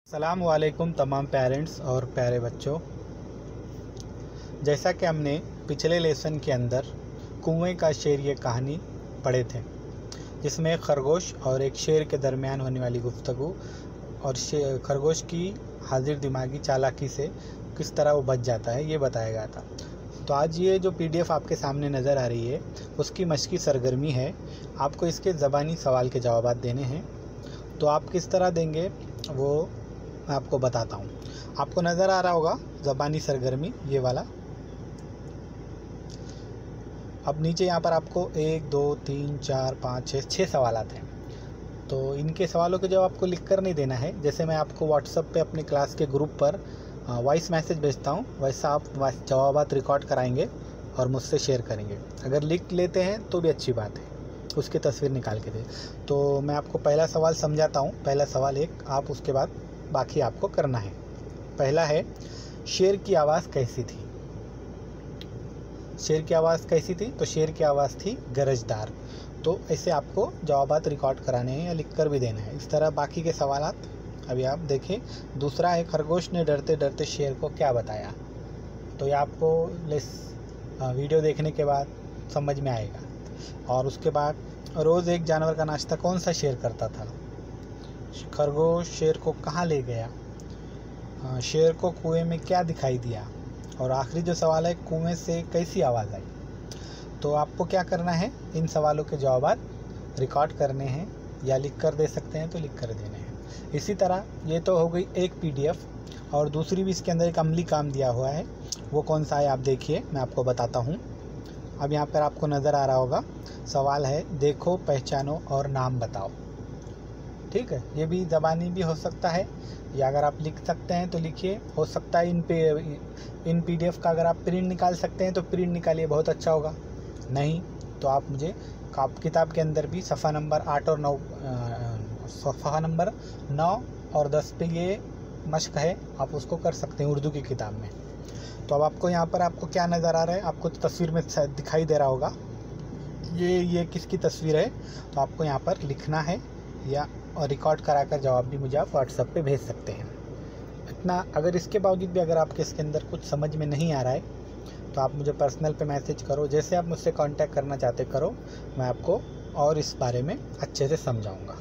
अस्सलाम वालेकुम तमाम पेरेंट्स और प्यारे बच्चों। जैसा कि हमने पिछले लेसन के अंदर कुएं का शेर ये कहानी पढ़े थे, जिसमें खरगोश और एक शेर के दरमियान होने वाली गुफ्तगू और खरगोश की हाजिर दिमागी चालाकी से किस तरह वो बच जाता है ये बताया गया था। तो आज ये जो पीडीएफ आपके सामने नज़र आ रही है उसकी मशक़ी सरगर्मी है। आपको इसके ज़बानी सवाल के जवाब देने हैं। तो आप किस तरह देंगे वो मैं आपको बताता हूँ। आपको नज़र आ रहा होगा ज़बानी सरगर्मी ये वाला। अब नीचे यहाँ पर आपको 1 2 3 4 5 6 सवाल आते हैं। तो इनके सवालों के जवाब आपको लिख कर नहीं देना है। जैसे मैं आपको व्हाट्सएप पे अपने क्लास के ग्रुप पर वॉइस मैसेज भेजता हूँ, वैसा आप जवाबात रिकॉर्ड कराएंगे और मुझसे शेयर करेंगे। अगर लिख लेते हैं तो भी अच्छी बात है, उसकी तस्वीर निकाल के दे। तो मैं आपको पहला सवाल समझाता हूँ। पहला सवाल एक, आप उसके बाद बाकी आपको करना है। पहला है, शेर की आवाज़ कैसी थी? शेर की आवाज़ कैसी थी? तो शेर की आवाज़ थी गरजदार। तो ऐसे आपको जवाबात रिकॉर्ड कराने हैं या लिख कर भी देना है। इस तरह बाकी के सवालात अभी आप देखें। दूसरा है, खरगोश ने डरते डरते शेर को क्या बताया? तो ये आपको वीडियो देखने के बाद समझ में आएगा। और उसके बाद, रोज़ एक जानवर का नाश्ता कौन सा शेर करता था? खरगोश शेर को कहाँ ले गया? शेर को कुएं में क्या दिखाई दिया? और आखिरी जो सवाल है, कुएं से कैसी आवाज़ आई? तो आपको क्या करना है, इन सवालों के जवाब रिकॉर्ड करने हैं या लिख कर दे सकते हैं तो लिख कर देने हैं। इसी तरह ये तो हो गई एक पीडीएफ, और दूसरी भी इसके अंदर एक अमली काम दिया हुआ है। वो कौन सा है आप देखिए, मैं आपको बताता हूँ। अब यहाँ पर आपको नज़र आ रहा होगा, सवाल है देखो, पहचानो और नाम बताओ। ठीक है, ये भी ज़बानी भी हो सकता है, या अगर आप लिख सकते हैं तो लिखिए। हो सकता है इन पीडीएफ का अगर आप प्रिंट निकाल सकते हैं तो प्रिंट निकालिए, बहुत अच्छा होगा। नहीं तो आप मुझे किताब के अंदर भी सफ़ा नंबर 8 और 9 सफ़ा नंबर 9 और 10 पे ये मश्क है, आप उसको कर सकते हैं उर्दू की किताब में। तो अब आपको यहाँ पर आपको क्या नज़र आ रहा है, आपको तस्वीर में दिखाई दे रहा होगा ये किसकी तस्वीर है। तो आपको यहाँ पर लिखना है या और रिकॉर्ड कराकर जवाब भी मुझे आप व्हाट्सएप पे भेज सकते हैं। इतना, अगर इसके बावजूद भी अगर आपके इसके अंदर कुछ समझ में नहीं आ रहा है तो आप मुझे पर्सनल पे मैसेज करो। जैसे आप मुझसे कांटेक्ट करना चाहते करो, मैं आपको और इस बारे में अच्छे से समझाऊंगा।